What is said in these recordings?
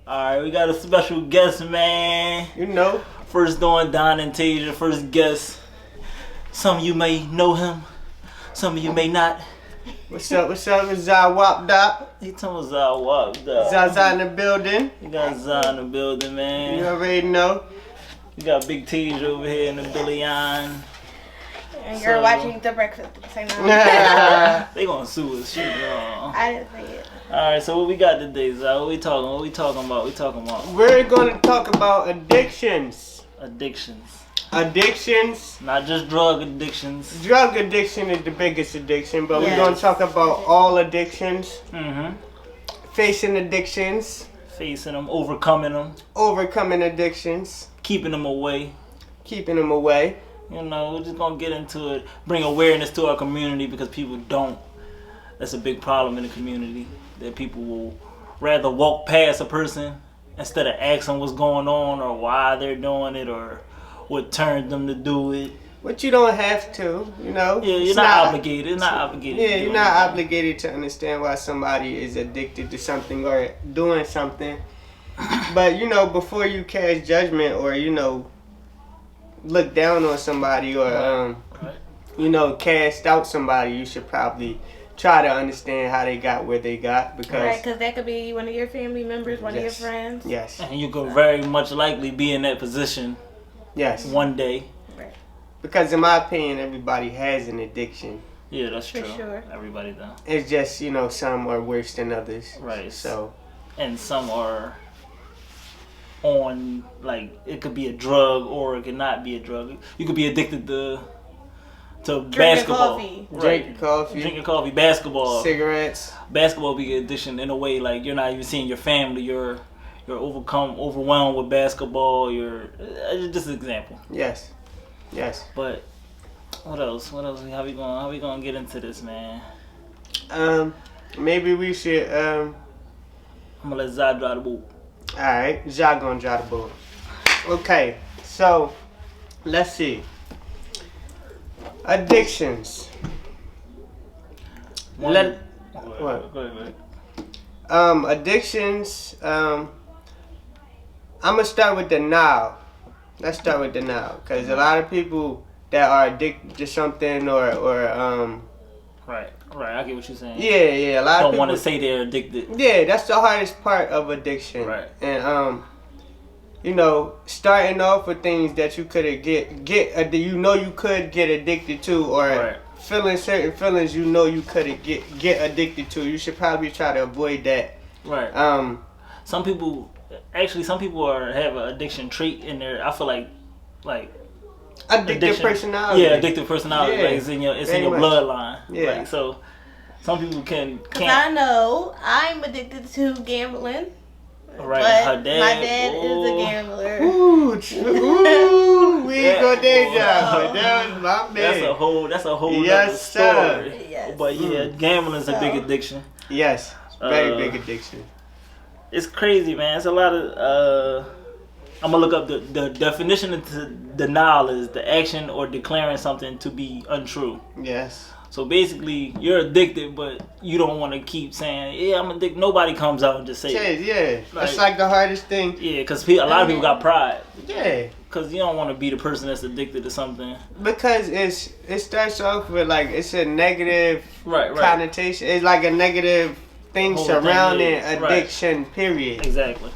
Alright, we got a special guest, man. You know. First doing Don and Tasia, first guest. Some of you may know him, some of you may not. What's up? It's Zah Wop Dop. He told us I walked up. Zaza in the building. We got Zah in the building, man. You already know. We got Big Tasia over here in the billion. And you're watching The Breakfast at the same time. They gonna sue us. Shit, I didn't say it. Alright, so what we got today, Zah? What we talking about? We're going to talk about addictions. Addictions. Not just drug addictions. Drug addiction is the biggest addiction, but Yes. we're going to talk about all addictions. Mm-hmm. Facing addictions. Facing them, overcoming them, Overcoming addictions. keeping them away. Keeping them away. You know, we're just gonna get into it, bring awareness to our community because people don't. That's a big problem in the community, that people will rather walk past a person instead of asking what's going on or why they're doing it or what turned them to do it. But you don't have to, you know. Yeah, you're It's not obligated. You're not obligated. Yeah, to do you're not anything. obligated to understand why somebody is addicted to something or doing something. But, you know, before you cast judgment or, you know, look down on somebody or, Right. you know, cast out somebody, you should probably try to understand how they got where they got because, Right, because that could be one of your family members, one of your Yes. friends. yes, And you could very much likely be in that position yes. one day. Because in my opinion, everybody has an addiction. Yeah, that's For true. sure. Everybody does. It's just, you know, some are worse than others. Right. So, And some are on, like, it could be a drug or it could not be a drug. You could be addicted to basketball. coffee. drink coffee, Drinking coffee, basketball. cigarettes. Basketball be an addiction in a way, like you're not even seeing your family. You're overwhelmed with basketball. You're just an example. Yes, yes. But what else? How we gonna get into this, man? Maybe we should, I'm gonna let Zah drive the boat. alright, Ja gonna drive the boat. Okay, so, let's see. Addictions. Let- what? Go ahead. Addictions, I'm gonna start with the now. Let's start with the now, because a lot of people that are addicted to something or Right. I get what you're saying. yeah, a lot of Don't people want to say they're addicted. Yeah, that's the hardest part of addiction. Right. And you know, starting off with things that you could you know you could get addicted to, or Right. feeling certain feelings you know you could get addicted to. You should probably try to avoid that. Right. Some people have an addiction trait in there. I feel like addictive addiction. personality. Yeah, addictive personality. Yeah, Like it's in your very much. bloodline. Yeah. Like, so some people Because can't. I know I'm addicted to gambling. Right. But Her dad. my dad is a oh, gambler. Ooh, we ain't Yeah. go there, Oh. John. That was my man. That's a whole Yes, other sir. story. Yes. But yeah, gambling is a big So- addiction. Yes, very Uh, big addiction. It's crazy, man. It's a lot of. I'm gonna look up the definition of denial is the action or declaring something to be untrue. Yes. So basically, you're addicted, but you don't want to keep saying, "Yeah, I'm addicted." Nobody comes out and just say, it. Yeah, that's Like- like the hardest thing. "Yeah," because a lot of people got pride. Yeah. Because you don't want to be the person that's addicted to something. Because it starts off with like it's a negative Right. connotation. It's like a negative thing Whole thing, surrounding yeah. Right. addiction. Period. Exactly.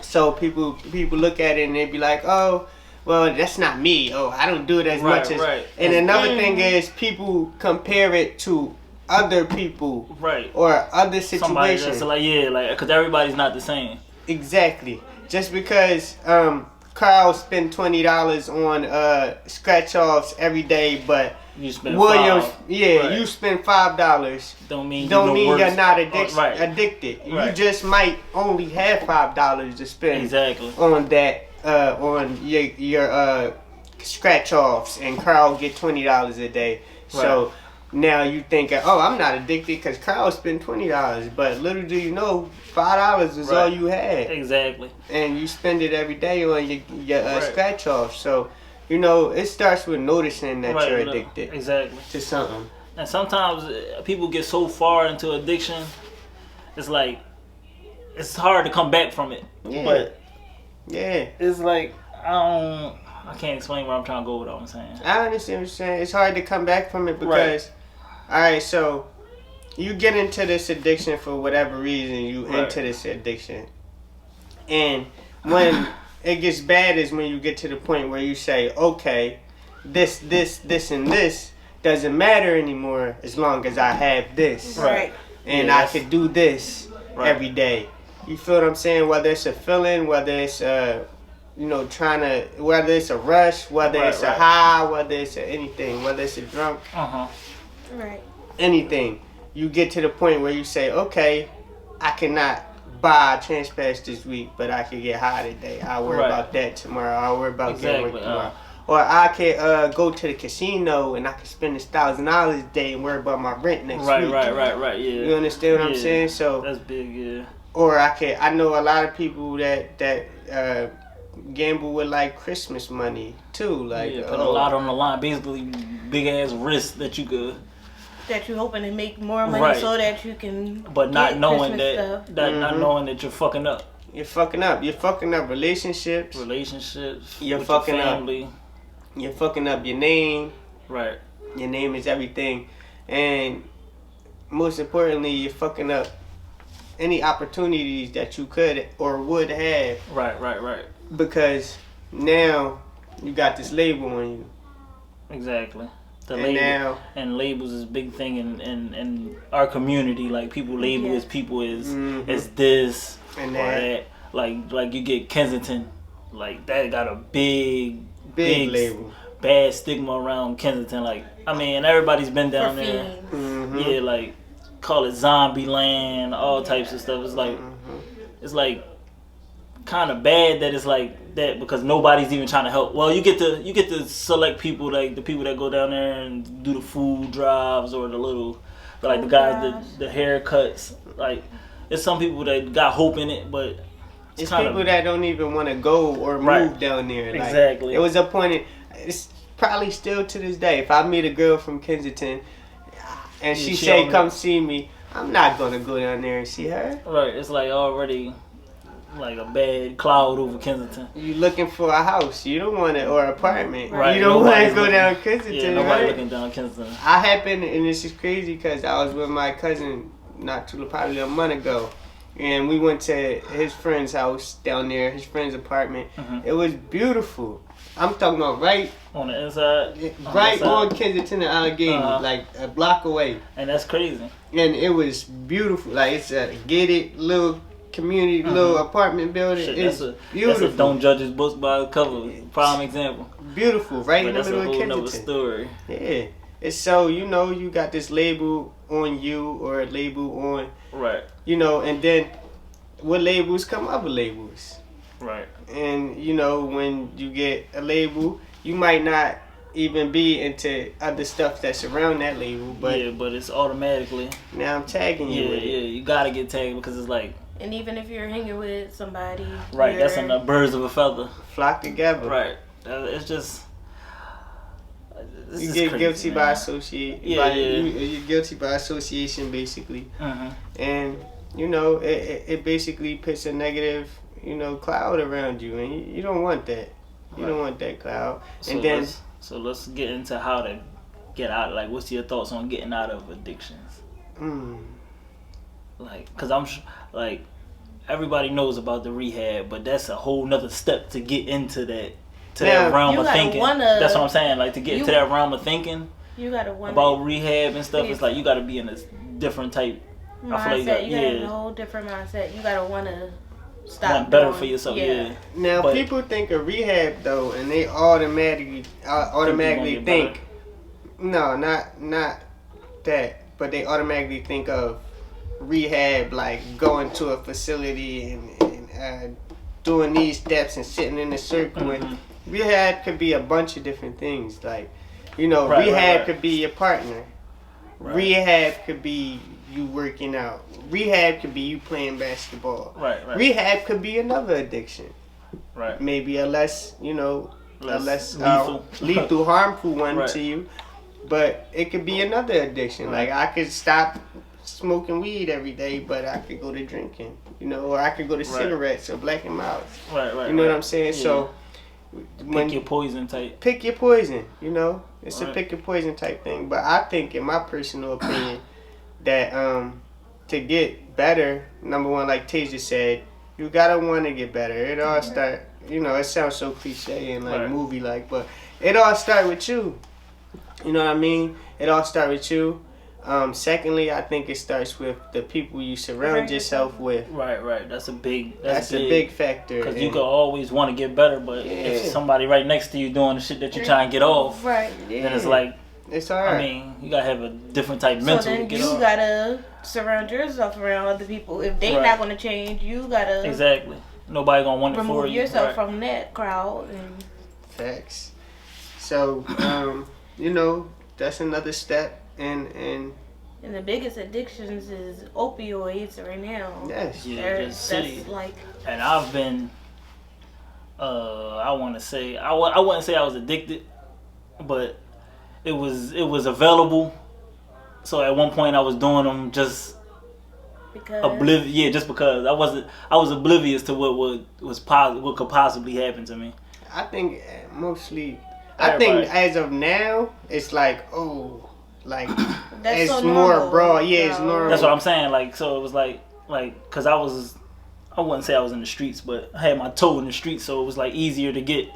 So people look at it and they be like, oh, well, that's not me. Oh, I don't do it as Right, much as. right. And another thing is people compare it to other people Right. or other Somebody situations. that's because everybody's not the same. Exactly. Just because Carl spent $20 on scratch offs every day, but You spend Williams, $5. yeah, Right. you spend $5. Don't mean You're not Right. addicted. You Right. just might only have $5 to spend Exactly. on that on your scratch offs, and Carl get $20 a day. So now you thinking, oh, I'm not addicted because Carl spent $20, but little do you know, $5 is all you had, Exactly. and you spend it every day on your Right. scratch off. So you know it starts with noticing that you're addicted Exactly. to something. And sometimes people get so far into addiction, it's like it's hard to come back from it. Yeah. But Yeah. it's like I can't explain where I'm trying to go with what I'm saying. I understand what you're saying. It's hard to come back from it because, all right, so you get into this addiction for whatever reason you into this addiction, and when it gets bad is when you get to the point where you say, okay, this, and this doesn't matter anymore as long as I have this, Right. and Yeah, I could do this every day. You feel what I'm saying? Whether it's a feeling, whether it's whether it's a rush, whether it's a high, whether it's anything, whether it's a drunk, Right. anything. You get to the point where you say, okay, I cannot buy a Trans Pass this week, but I can get high today. I'll worry about that tomorrow. I'll worry about getting work tomorrow. Or I can go to the casino and I can spend $1,000 a day and worry about my rent next week. Right, yeah. You understand what I'm saying? So that's big, yeah. Or I know a lot of people that gamble with like Christmas money too, like put a lot on the line, basically big ass risk that you could. That you're hoping to make more money so that you can. Mm-hmm. Not knowing that you're fucking up. You're fucking up. You're fucking up relationships. You're with fucking your family. up. You're fucking up your name. Right. Your name is everything, and most importantly, you're fucking up any opportunities that you could or would have. Right. Because now you got this label on you. Exactly. And labels is a big thing in our community. Like people label as people as this and or that. Like you get Kensington, like that got a big label, bad stigma around Kensington. Like I mean, everybody's been down there. Yeah, like call it Zombie Land, all types of stuff. It's like kind of bad that it's like that because nobody's even trying to help. Well, you get to select people, like the people that go down there and do the food drives or the guys the haircuts. Like it's some people that got hope in it, but it's people that don't even want to go or move down there. Like, exactly. It was a point. It's probably still to this day. If I meet a girl from Kensington and she say, "Come see me," I'm not gonna go down there and see her. Right. It's like already like a bad cloud over Kensington. You looking for a house? You don't want it or an apartment. Right. You don't want to go down Kensington. Yeah, nobody looking down Kensington. I happened, and this is crazy because I was with my cousin probably a month ago, and we went to his friend's house down there, his friend's apartment. It was beautiful. I'm talking about right on the inside, right on Kensington and Allegheny, like a block away. And that's crazy. And it was beautiful. Like it's a gated little community, little apartment building. It's beautiful. That's a don't judge his books by the cover. Prime example. Beautiful, right in the middle of Kensington. That's a whole nother story. Yeah. It's so, you got this label on you or a label on, and then what labels come other labels. Right. And, when you get a label, you might not even be into other stuff that's around that label. But yeah, but it's automatically. Now I'm tagging you with it. Yeah, you gotta get tagged because it's like. And even if you're hanging with somebody. Right, that's enough birds of a feather. Flock together. Right. It's just. You get guilty by association. Yeah. You're guilty by association, basically. And, it basically puts a negative, cloud around you. And you don't want that. You don't want that cloud. So let's get into how to get out. Like, what's your thoughts on getting out of addictions? Like, cause everybody knows about the rehab, but that's a whole nother step to get into that realm of thinking. That's what I'm saying. Like to get into that realm of thinking. You gotta about rehab and stuff. It's like you gotta be in a different type mindset. You gotta have a whole different mindset. You gotta wanna stop. Want better for yourself. Yeah. Now people think of rehab though, and they automatically think. No, not that, but they automatically think of rehab like going to a facility and doing these steps and sitting in a circle. And rehab could be a bunch of different things. Like, rehab could be your partner. Rehab could be you working out. Rehab could be you playing basketball. Rehab could be another addiction. Maybe a less lethal, harmful one to you. But it could be another addiction. Like I could stop smoking weed every day, but I could go to drinking, you know, or I could go to cigarettes or Black and Milds. Right. You know what I'm saying? Yeah. So Pick your poison type. Pick your poison, you know. It's a Right. pick your poison type thing. But I think, in my personal opinion, that to get better, number one, like Tasia said, you gotta want to get better. It all start, you know, it sounds so cliche and like Right. movie like, but it all start with you. You know what I mean? It all start with you. Secondly, I think it starts with the people you surround yourself with. Right. That's a big factor. Because you could always want to get better, but if somebody right next to you doing the shit that you're trying to get off, right, then it's like, it's hard. I mean, you gotta have a different type so mental to then get you off. gotta surround yourself around other people. If they not gonna change, you gotta Exactly. Nobody gonna want it for remove you. yourself Right. from that crowd. And Facts. So, you know, that's another step. And the biggest addictions is opioids right now. yes. Yeah, just city. That's like And I've been, I want to say, I wouldn't say I was addicted, but it was available. So at one point I was doing them just because just because I was oblivious to what could possibly happen to me. I think mostly, Everybody. as of now, it's like, oh, like, that's it's so more normal, broad. Yeah, it's though. normal. That's what I'm saying. Like, so it was like, cause I wouldn't say I was in the streets, but I had my toe in the streets, so it was like easier to get.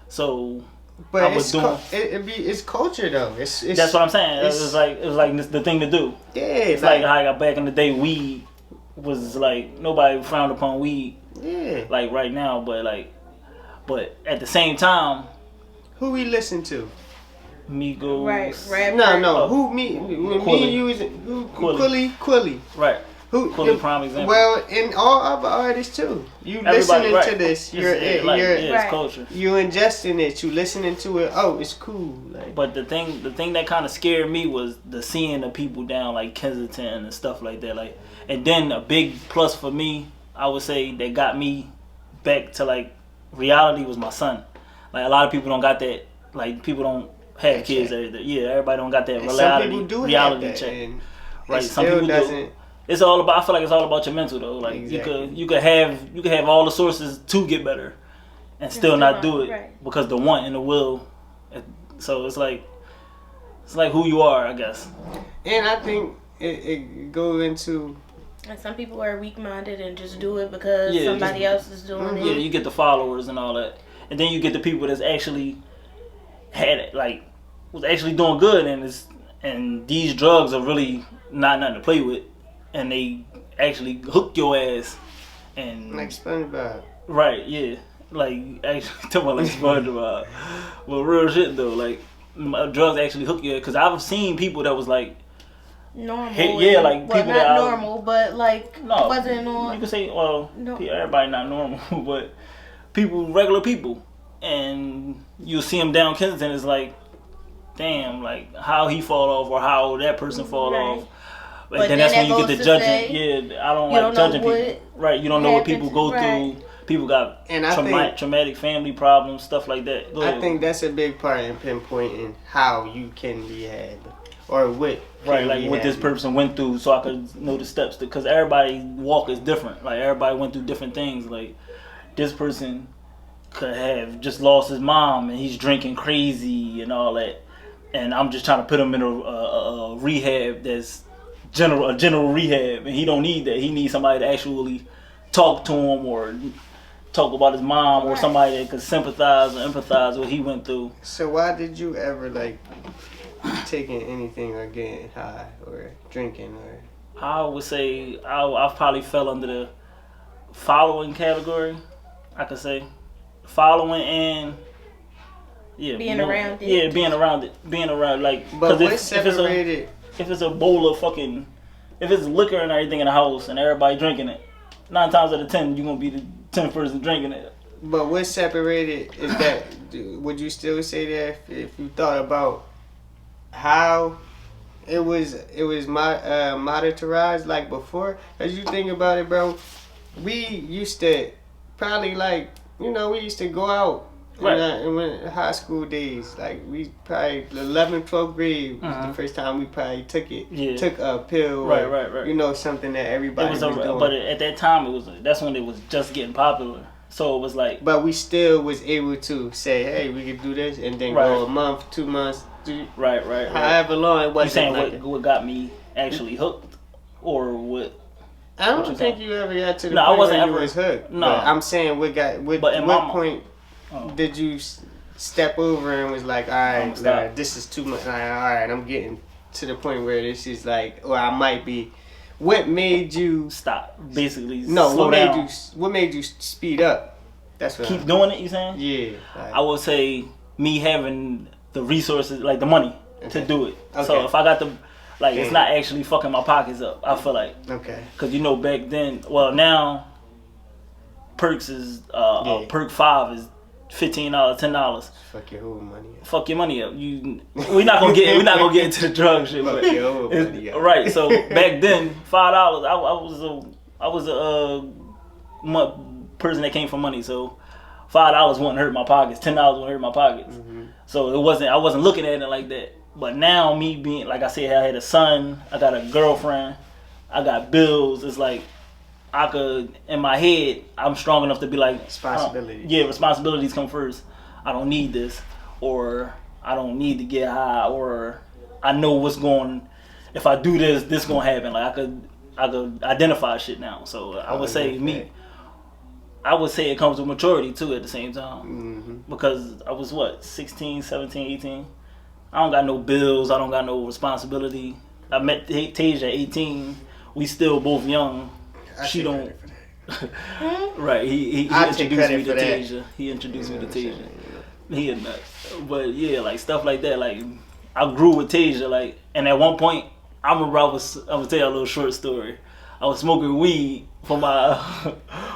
So But I was doing. it's culture though. It's That's what I'm saying. It it's- was like the thing to do. yeah. It's like how I got back in the day, weed was like nobody frowned upon weed yeah. like right now, but at the same time, Who we listen to? Migos, right. No. Oh. Who me? When Quilly. me and you was Quilly. right? Who? Quilly, prime example. Well, and all other artists too. You Everybody, listening right. to this? You're it's Right. culture. you ingesting it. You listening to it. Oh, it's cool. Like, But the thing that kind of scared me was the seeing the people down like Kensington and stuff like that. Like, and then a big plus for me, I would say, that got me back to like reality was my son. Like a lot of people don't got that. Like people don't have kids. Everybody don't got that and some people do reality have that, check. and Right, it some still people doesn't. do. It's all about. I feel like it's all about your mental though. Like Exactly. you could have all the sources to get better, and still not do it right. because the want and the will. So it's like who you are, I guess. And I think it go into And some people are weak-minded and just do it because Yeah, somebody else is doing Mhm. Yeah, it. you get the followers and all that, and then you get the people that's actually had it, like was actually doing good, and these drugs are really not nothing to play with, and they actually hook your ass, and like SpongeBob. right, yeah, like actually talking about like SpongeBob, well, real shit though, like drugs actually hook you, because I've seen people that was like. Normal. Hey, yeah, like well, people not that I- normal, but like No, wasn't you on. can say, well, No. everybody not normal, but regular people, and you'll see them down Kensington. It's like, damn, like how he fall off or how that person fall Right. off. But But then then that's when that you get goes the to judging. say, Yeah, I don't you like don't know judging what people. Right, you don't know what people happened, go right. through. People got And I think- traumatic family problems, stuff like that. Go I ahead. think that's a big part in pinpointing how you can rehab or what. Right, can like what this rehab. person went through, so I could know the steps. Because everybody walk is different. Like everybody went through different things. Like this person could have just lost his mom and he's drinking crazy and all that. And I'm just trying to put him in a rehab that's a general rehab, and he don't need that. He needs somebody to actually talk to him or talk about his mom or Right. somebody that could sympathize or empathize with what he went through. So why did you ever like taking anything or getting high or drinking or? I would say I probably fell under the following category. I could say following and Being around it. Yeah, being around like. But 'cause what if separated? if it's a bowl of fucking, if it's liquor and everything in the house and everybody drinking it, 9 times out of 10 you're gonna be the 10th person drinking it. But what separated is that? Would you still say that if you thought about how it was monitorized like before? As you think about it, bro, we used to probably like we used to go out Right. And when high school days, like we probably 11th, 12th grade was the first time we probably took it. Yeah. Took a pill. Right. You know, something that everybody was doing. But at that time, that's when it was just getting popular. So it was like. But we still was able to say, hey, we could do this, and then go a month, 2 months, Right. however long it was. You saying what got me actually hooked, or what? I don't think you ever got to the No, point I wasn't where ever. you was hooked. No, but I'm saying what point did you step over and was like, all right, nah, this is too much. All right, I'm getting to the point where this is like, or I might be. What made you stop? Basically, no. Slow down. What made you speed up? That's what. Keep doing it. You saying? Yeah. Like, I would say me having the resources, like the money, to do it. Okay. So if I got the, it's not actually fucking my pockets up. I feel like. Okay. Cause back then, well now, perks is perk 5 is $15, $10. Fuck your whole money up. Fuck your money up. We're not gonna get into the drug shit. Fuck your whole money up. Right. So back then, $5. I was a person that came from money. So $5 wouldn't hurt my pockets. $10 wouldn't hurt my pockets. Mm-hmm. So I wasn't looking at it like that. But now me being, like I said, I had a son. I got a girlfriend. I got bills. It's like I could, in my head, I'm strong enough to be like, responsibility. Responsibilities come first. I don't need this, or I don't need to get high, or I know what's going. If I do this gonna happen. Like I could identify shit now. So I would say I would say it comes with maturity too at the same time, because I was 16, 17, 18. I don't got no bills. I don't got no responsibility. I met Tasia at 18. We still both young. She don't. Right. He introduced me to Tasia. He introduced me to Tasia. He a nut. But yeah, like stuff like that. Like I grew with Tasia. Like, and at one point, I remember I'm gonna tell you a little short story. I was smoking weed for my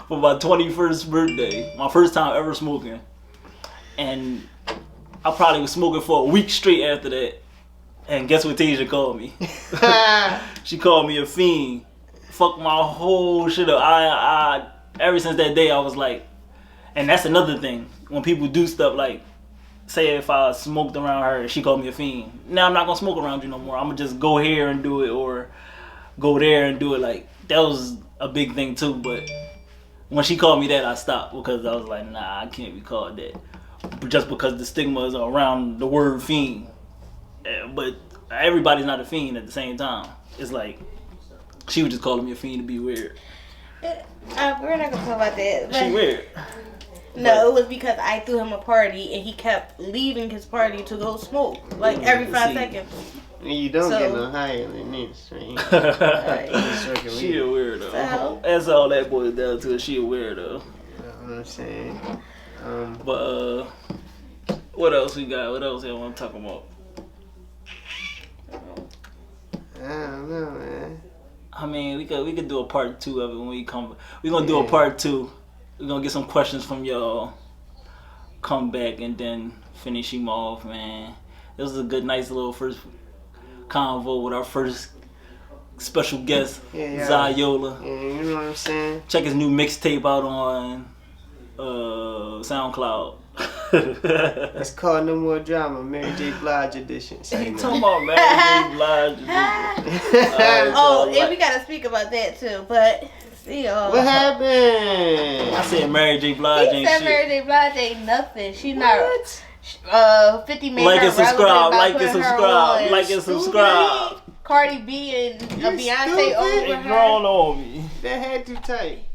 21st birthday. My first time ever smoking, and I probably was smoking for a week straight after that. And guess what Tasia called me? She called me a fiend. Fuck my whole shit up. I ever since that day I was like, and that's another thing. When people do stuff like, say if I smoked around her, she called me a fiend. Now I'm not gonna smoke around you no more. I'm gonna just go here and do it, or go there and do it. Like that was a big thing too. But when she called me that, I stopped, because I was like, nah, I can't be called that. Just because the stigma is around the word fiend. But everybody's not a fiend at the same time. It's like she was just calling me a fiend to be weird. We're not gonna talk about that. She weird. No, it was because I threw him a party and he kept leaving his party to go smoke like every 5 seconds. You don't get no higher than this, right? She a weirdo. So, that's all that boils down to. She a weirdo. You know what I'm saying? But what else we got? What else I want to talk about? I don't know, man. I mean, we could do a part 2 of it when we come. We're gonna do a part 2. We're gonna get some questions from y'all. Come back and then finish him off, man. This was a good, nice little first convo with our first special guest, Zyola. Yeah, you know what I'm saying? Check his new mixtape out on SoundCloud. It's called No More Drama, Mary J. Blige edition. Hey, talking about Mary J. Blige edition. And we gotta speak about that too, but what happened? I said Mary J. Blige ain't shit. Mary J. Blige ain't nothing. She not. 50 made like her and subscribe. Like and subscribe. Like and subscribe. Cardi B and Beyonce over her. Drawn on me. That head too tight.